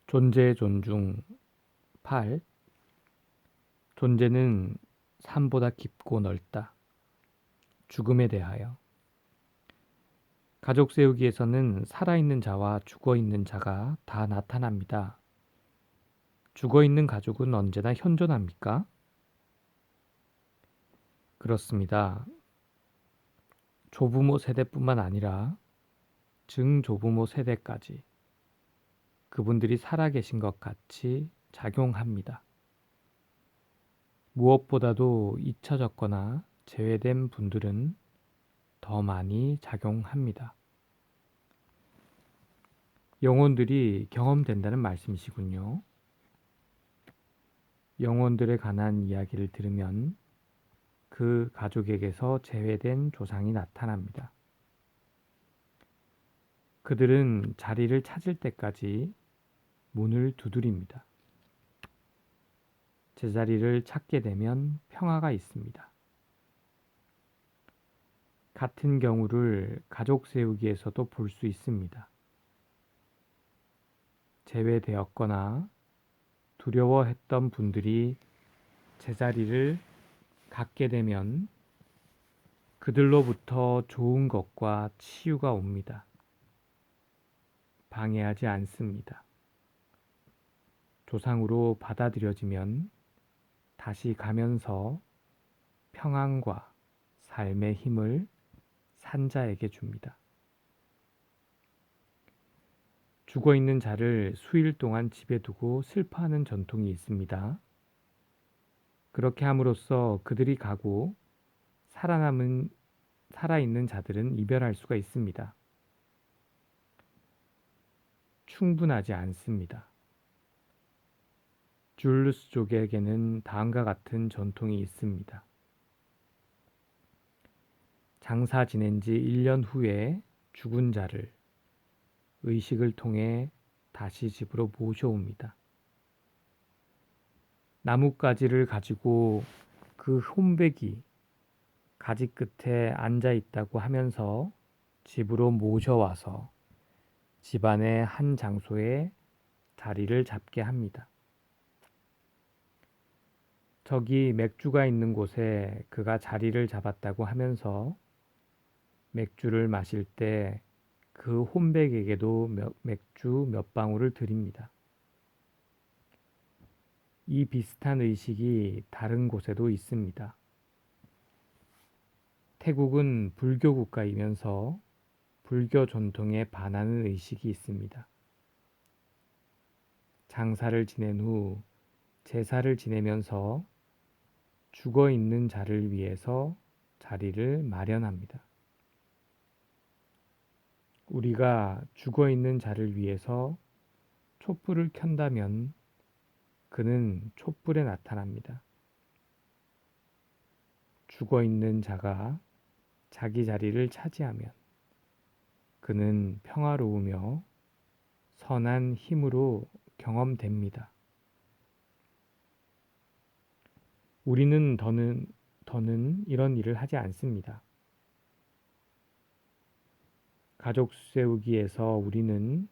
존재 존중 8. 존재는 삶보다 깊고 넓다. 죽음에 대하여. 가족 세우기에서는 살아있는 자와 죽어있는 자가 다 나타납니다. 죽어있는 가족은 언제나 현존합니까? 그렇습니다. 조부모 세대뿐만 아니라 증조부모 세대까지 그분들이 살아계신 것 같이 작용합니다. 무엇보다도 잊혀졌거나 제외된 분들은 더 많이 작용합니다. 영혼들이 경험된다는 말씀이시군요. 영혼들에 관한 이야기를 들으면 그 가족에게서 제외된 조상이 나타납니다. 그들은 자리를 찾을 때까지 문을 두드립니다. 제자리를 찾게 되면 평화가 있습니다. 같은 경우를 가족 세우기에서도 볼 수 있습니다. 제외되었거나 두려워했던 분들이 제자리를 갖게 되면 그들로부터 좋은 것과 치유가 옵니다. 방해하지 않습니다. 조상으로 받아들여지면 다시 가면서 평안과 삶의 힘을 산자에게 줍니다. 죽어있는 자를 수일 동안 집에 두고 슬퍼하는 전통이 있습니다. 그렇게 함으로써 그들이 가고 살아있는 자들은 이별할 수가 있습니다. 충분하지 않습니다. 줄루스족에게는 다음과 같은 전통이 있습니다. 장사 지낸 지 1년 후에 죽은 자를 의식을 통해 다시 집으로 모셔옵니다. 나뭇가지를 가지고 그 혼백이 가지 끝에 앉아 있다고 하면서 집으로 모셔와서 집안의 한 장소에 자리를 잡게 합니다. 저기 맥주가 있는 곳에 그가 자리를 잡았다고 하면서 맥주를 마실 때 그 혼백에게도 맥주 몇 방울을 드립니다. 이 비슷한 의식이 다른 곳에도 있습니다. 태국은 불교 국가이면서 불교 전통에 반하는 의식이 있습니다. 장사를 지낸 후 제사를 지내면서 죽어 있는 자를 위해서 자리를 마련합니다. 우리가 죽어 있는 자를 위해서 촛불을 켠다면 그는 촛불에 나타납니다. 죽어 있는 자가 자기 자리를 차지하면 그는 평화로우며 선한 힘으로 경험됩니다. 우리는 더는 이런 일을 하지 않습니다. 가족 세우기에서 우리는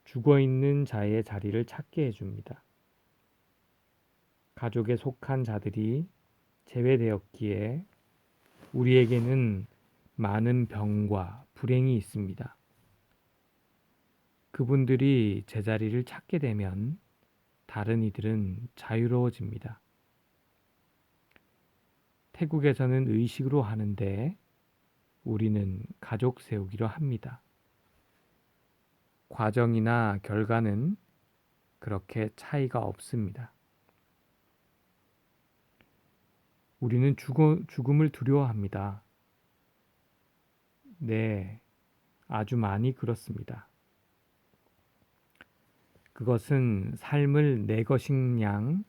죽어있는 자의 자리를 찾게 해줍니다. 가족에 속한 자들이 제외되었기에 우리에게는 많은 병과 불행이 있습니다. 그분들이 제자리를 찾게 되면 다른 이들은 자유로워집니다. 태국에서는 의식으로 하는데 우리는 가족 세우기로 합니다. 과정이나 결과는 그렇게 차이가 없습니다. 우리는 죽음을 두려워합니다. 네, 아주 많이 그렇습니다. 그것은 삶을 내 것인 양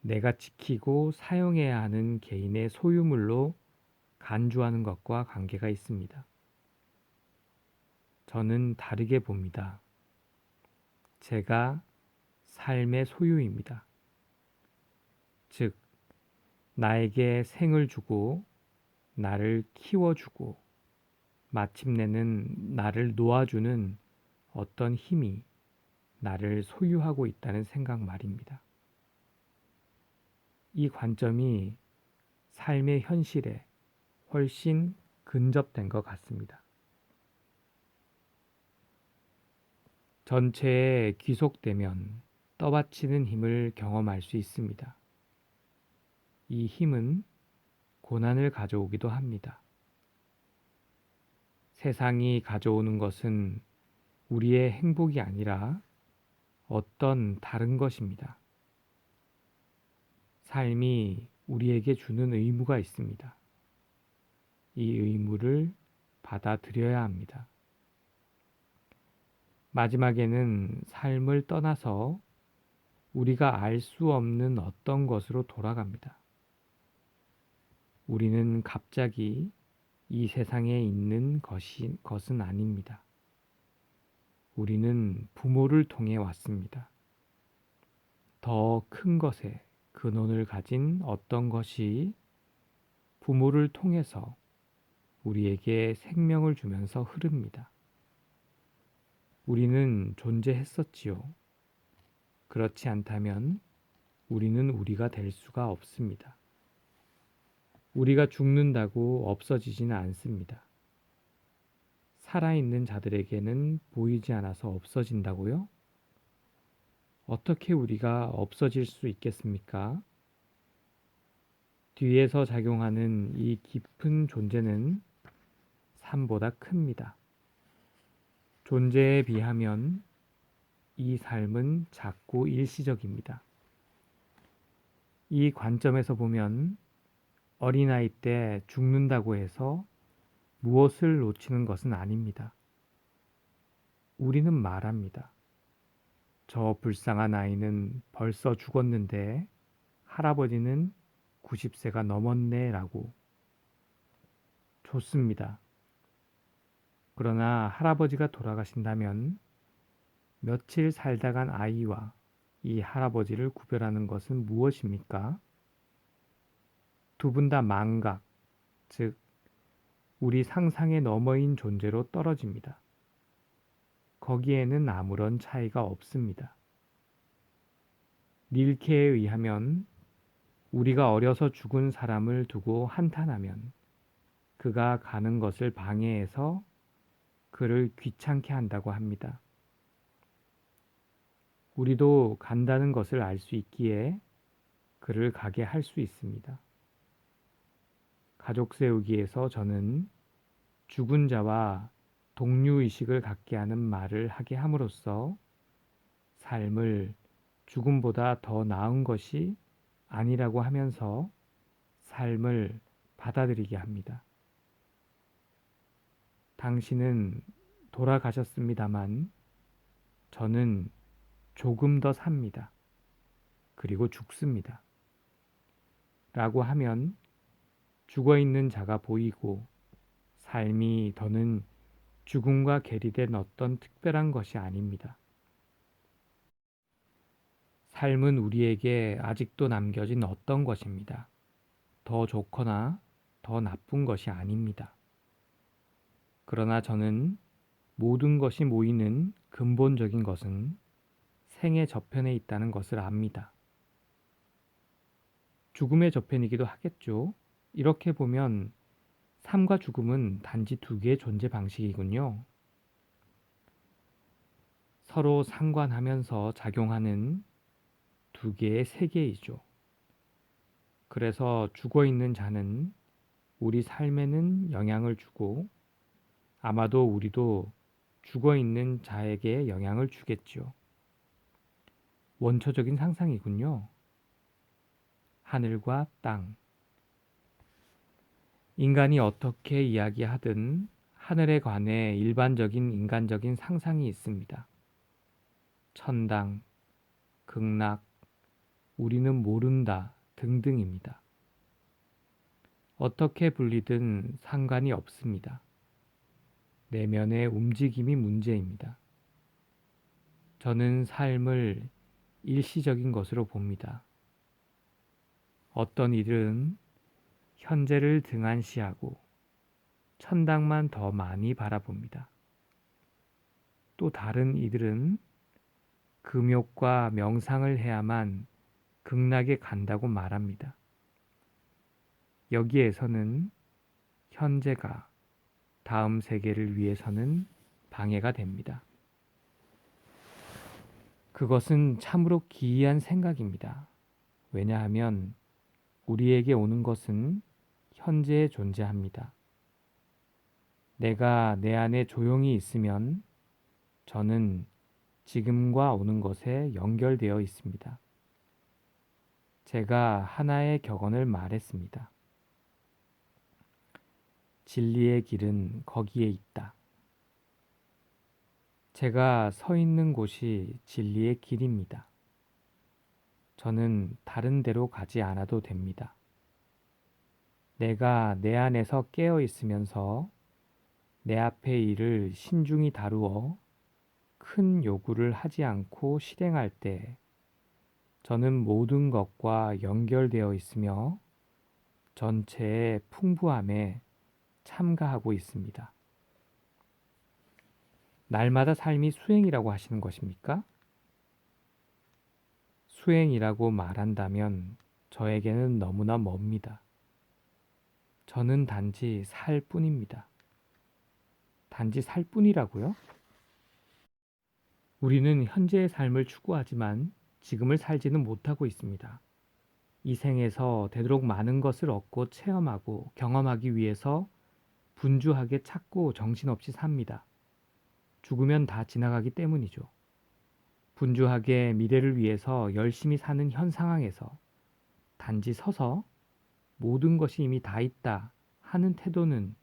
내가 지키고 사용해야 하는 개인의 소유물로 간주하는 것과 관계가 있습니다. 저는 다르게 봅니다. 제가 삶의 소유입니다. 즉, 나에게 생을 주고 나를 키워주고 마침내는 나를 놓아주는 어떤 힘이 나를 소유하고 있다는 생각 말입니다. 이 관점이 삶의 현실에 훨씬 근접된 것 같습니다. 전체에 귀속되면 떠받치는 힘을 경험할 수 있습니다. 이 힘은 고난을 가져오기도 합니다. 세상이 가져오는 것은 우리의 행복이 아니라 어떤 다른 것입니다. 삶이 우리에게 주는 의무가 있습니다. 이 의무를 받아들여야 합니다. 마지막에는 삶을 떠나서 우리가 알 수 없는 어떤 것으로 돌아갑니다. 우리는 갑자기 이 세상에 있는 것은 아닙니다. 우리는 부모를 통해 왔습니다. 더 큰 것에 근원을 가진 어떤 것이 부모를 통해서 우리에게 생명을 주면서 흐릅니다. 우리는 존재했었지요. 그렇지 않다면 우리는 우리가 될 수가 없습니다. 우리가 죽는다고 없어지지는 않습니다. 살아있는 자들에게는 보이지 않아서 없어진다고요? 어떻게 우리가 없어질 수 있겠습니까? 뒤에서 작용하는 이 깊은 존재는 삶보다 큽니다. 존재에 비하면 이 삶은 작고 일시적입니다. 이 관점에서 보면 어린아이 때 죽는다고 해서 무엇을 놓치는 것은 아닙니다. 우리는 말합니다. 저 불쌍한 아이는 벌써 죽었는데 할아버지는 90세가 넘었네 라고. 좋습니다. 그러나 할아버지가 돌아가신다면 며칠 살다 간 아이와 이 할아버지를 구별하는 것은 무엇입니까? 두 분 다 망각, 즉 우리 상상의 너머인 존재로 떨어집니다. 거기에는 아무런 차이가 없습니다. 닐케에 의하면 우리가 어려서 죽은 사람을 두고 한탄하면 그가 가는 것을 방해해서 그를 귀찮게 한다고 합니다. 우리도 간다는 것을 알 수 있기에 그를 가게 할 수 있습니다. 가족 세우기에서 저는 죽은 자와 동류의식을 갖게 하는 말을 하게 함으로써 삶을 죽음보다 더 나은 것이 아니라고 하면서 삶을 받아들이게 합니다. 당신은 돌아가셨습니다만 저는 조금 더 삽니다. 그리고 죽습니다. 라고 하면 죽어있는 자가 보이고 삶이 더는 죽음과 괴리된 어떤 특별한 것이 아닙니다. 삶은 우리에게 아직도 남겨진 어떤 것입니다. 더 좋거나 더 나쁜 것이 아닙니다. 그러나 저는 모든 것이 모이는 근본적인 것은 생의 저편에 있다는 것을 압니다. 죽음의 저편이기도 하겠죠. 이렇게 보면 삶과 죽음은 단지 두 개의 존재 방식이군요. 서로 상관하면서 작용하는 두 개의 세계이죠. 그래서 죽어있는 자는 우리 삶에는 영향을 주고 아마도 우리도 죽어있는 자에게 영향을 주겠죠. 원초적인 상상이군요. 하늘과 땅. 인간이 어떻게 이야기하든 하늘에 관해 일반적인 인간적인 상상이 있습니다. 천당, 극락, 우리는 모른다 등등입니다. 어떻게 불리든 상관이 없습니다. 내면의 움직임이 문제입니다. 저는 삶을 일시적인 것으로 봅니다. 어떤 이들은 현재를 등한시하고 천당만 더 많이 바라봅니다. 또 다른 이들은 금욕과 명상을 해야만 극락에 간다고 말합니다. 여기에서는 현재가 다음 세계를 위해서는 방해가 됩니다. 그것은 참으로 기이한 생각입니다. 왜냐하면 우리에게 오는 것은 현재에 존재합니다. 내가 내 안에 조용히 있으면 저는 지금과 오는 것에 연결되어 있습니다. 제가 하나의 격언을 말했습니다. 진리의 길은 거기에 있다. 제가 서 있는 곳이 진리의 길입니다. 저는 다른 데로 가지 않아도 됩니다. 내가 내 안에서 깨어 있으면서 내 앞의 일을 신중히 다루어 큰 요구를 하지 않고 실행할 때 저는 모든 것과 연결되어 있으며 전체의 풍부함에 참가하고 있습니다. 날마다 삶이 수행이라고 하시는 것입니까? 수행이라고 말한다면 저에게는 너무나 멉니다. 저는 단지 살 뿐입니다. 단지 살 뿐이라고요? 우리는 현재의 삶을 추구하지만 지금을 살지는 못하고 있습니다. 이 생에서 되도록 많은 것을 얻고 체험하고 경험하기 위해서 분주하게 찾고 정신없이 삽니다. 죽으면 다 지나가기 때문이죠. 분주하게 미래를 위해서 열심히 사는 현 상황에서 단지 서서 모든 것이 이미 다 있다 하는 태도는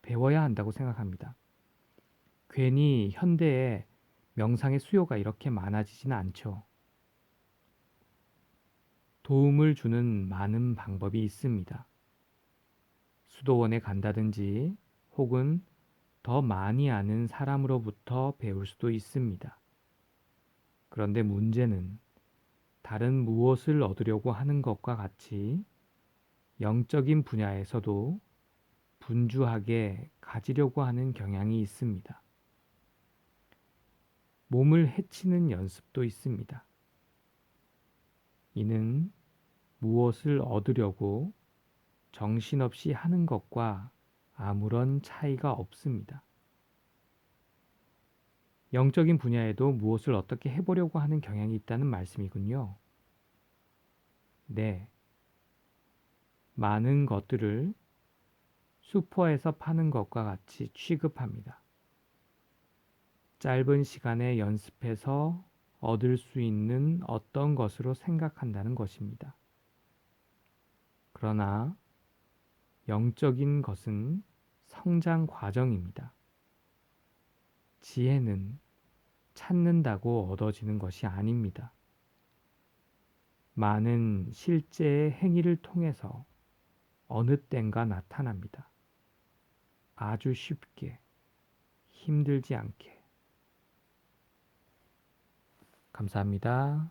배워야 한다고 생각합니다. 괜히 현대에 명상의 수요가 이렇게 많아지지는 않죠. 도움을 주는 많은 방법이 있습니다. 수도원에 간다든지 혹은 더 많이 아는 사람으로부터 배울 수도 있습니다. 그런데 문제는 다른 무엇을 얻으려고 하는 것과 같이 영적인 분야에서도 분주하게 가지려고 하는 경향이 있습니다. 몸을 해치는 연습도 있습니다. 이는 무엇을 얻으려고 정신없이 하는 것과 아무런 차이가 없습니다. 영적인 분야에도 무엇을 어떻게 해보려고 하는 경향이 있다는 말씀이군요. 네. 많은 것들을 슈퍼에서 파는 것과 같이 취급합니다. 짧은 시간에 연습해서 얻을 수 있는 어떤 것으로 생각한다는 것입니다. 그러나 영적인 것은 성장 과정입니다. 지혜는 찾는다고 얻어지는 것이 아닙니다. 많은 실제의 행위를 통해서 어느 땐가 나타납니다. 아주 쉽게, 힘들지 않게. 감사합니다.